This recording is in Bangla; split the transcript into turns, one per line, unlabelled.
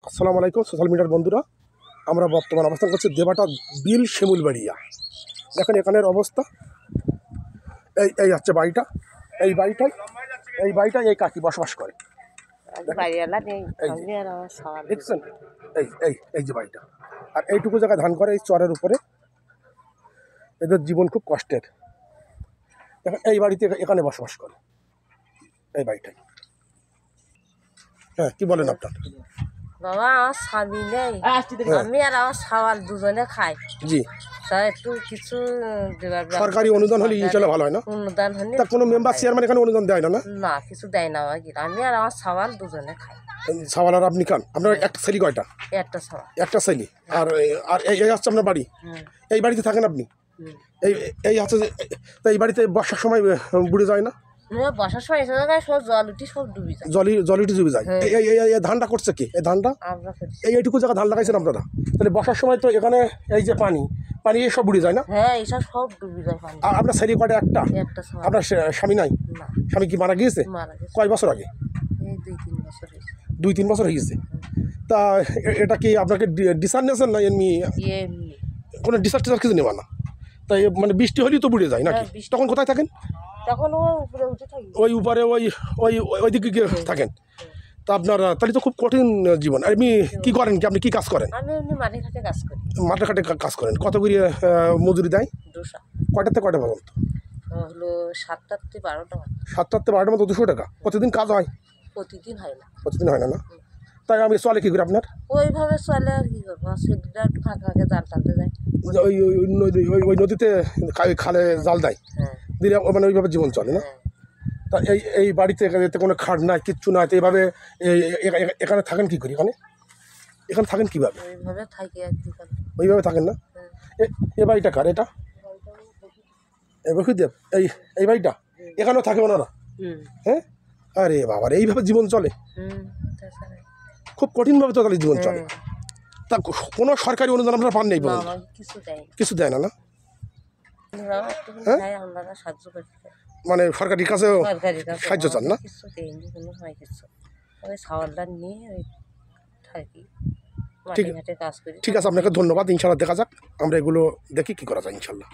আসসালামু আলাইকুম সোশ্যাল মিডিয়ার বন্ধুরা, আমরা বর্তমান অবস্থান করছি দেবাটা বিল শিমুলবাড়িয়া। দেখেন এখানের অবস্থা, এই এই হচ্ছে বাড়িটা, এই বাড়িটাই এই কাকি বসবাস করে। দেখছেন, এই এই এই যে বাড়িটা, আর এইটুকু জায়গায় ধান করে এই চরের উপরে। এদের জীবন খুব কষ্টের। দেখেন এই বাড়িতে এখানে বসবাস করে, এই বাড়িটাই। হ্যাঁ, কি বলেন আপনার?
বাবা, আমার স্বামী নেই, আমি আর আমার সওয়াল দুজনে খাই।
জি,
তা একটু কিছু দেবার
সরকারি অনুদান হলে ইনশাল্লাহ ভালো হয় না?
অনুদান হলে
তা কোনো মেম্বার চেয়ারম্যান এখানে অনুদান দেয় না?
না, কিছু দেয় না আমাকে। আমি আর আমার সওয়াল দুজনে খাই।
সওয়াল আর আপনি খান? আপনার একটা ছেলে কয়টা?
একটা সওয়াল,
একটা ছেলে। আর আর এই হচ্ছে আপনার বাড়ি? এই বাড়িতে থাকেন আপনি? এই এই হচ্ছে তা এই বাড়িতে বর্ষার সময় বুড়ে যায় না?
বসার সময় এসে জায়গায় সব জল উঠি, সব ডুবে যায়।
জল উঠে ডুবে যায়। এই ধানটা করছে কি? এই ধানটা
আমরা করি।
এইটুকু জায়গা ধান লাগাইছেন আপনারা? তাহলে বর্ষার সময় তো এখানে এই যে পানি সব বুড়ে যায় না?
হ্যাঁ, এইসব সব ডুবে যায় পানি।
আর আপনার ছেলে কয়টা? একটা।
সওয়াল।
আপনার স্বামী নাই?
না,
স্বামী কি মারা গিয়েছে?
মারা গেছে।
কয় বছর আগে?
এই 2-3 বছর হয়েছে।
2-3 বছর হয়ে গেছে। তা এটা কি আপনাকে ডিসার নিয়েছেন না এমনি?
এমনি
কোনো ডিসার টিসার কিছু নেওয়া না? তাই মানে বৃষ্টি হলেই তো বুড়ে যায় নাকি? তখন কোথায় থাকেন?
তখন ও উপরে উঠে থাকি।
ওই উপরে ওই ওই ওইদিকে গিয়ে থাকেন? তা আপনার তাহলে তো খুব কঠিন জীবন। আর আপনি কী করেন, কি আপনি কী কাজ করেন?
আমি এমনি মাঠে ঘাটে কাজ করি।
মাঠে ঘাটে কাজ করেন? কত করে মজুরি দেয়?
200।
কয়টার থেকে কয়টা পর্যন্ত?
হলো 7টার থেকে 12টা।
7টার থেকে 12টার মতো 200 টাকা প্রতিদিন কাজ হয়?
প্রতিদিন হয় না।
প্রতিদিন হয় না? তাই আমি চলে কী করে আপনার?
ওইভাবে চলে আর কি করবো, সেদিনটা একটু ফাঁকা ফাঁকে জাল টানতে যায়।
ওই ওই নদীতে খালে জাল দেয়,
হ্যাঁ,
দিলে মানে ওইভাবে জীবন চলে না?
হ্যাঁ।
তা এই বাড়িতে এতে কোনো খাট নাই, কিচ্ছু নাই, তো এইভাবে এখানে থাকেন কী করি? এখানে থাকেন কীভাবে?
ওইভাবে থাকি আর কি করবো।
ওইভাবে থাকেন না?
হ্যাঁ।
এ বাড়িটা কার এটা? এই বসুদেব, এই বাড়িটা এখানেও থাকে ওনারা? হ্যাঁ, আরে বাবা, এইভাবে জীবন চলে?
তাছাড়া
খুব কঠিনভাবে তো তাহলে জীবন চলে। তা কোনো সরকারি অনুদান আপনারা পান নেই?
না, কিছু দেয় না।
কিছু দেয় না?
বাবা, একটুখানি খাই, আমরা সাহায্য করতে পারি।
মানে সরকারি কাছেও
সরকারি কাছে
সাহায্য চান না?
কিছু দেয়নি, কোনো হয় কিছু। ওই সাওয়ালটা নিয়ে ওই থাকি, মাঠে ঘাটে কাজ করি।
ঠিক আছে, আপনাকে ধন্যবাদ। ইনশাল্লাহ দেখা যাক, আমরা এগুলো দেখি কী করা যায় ইনশাল্লাহ।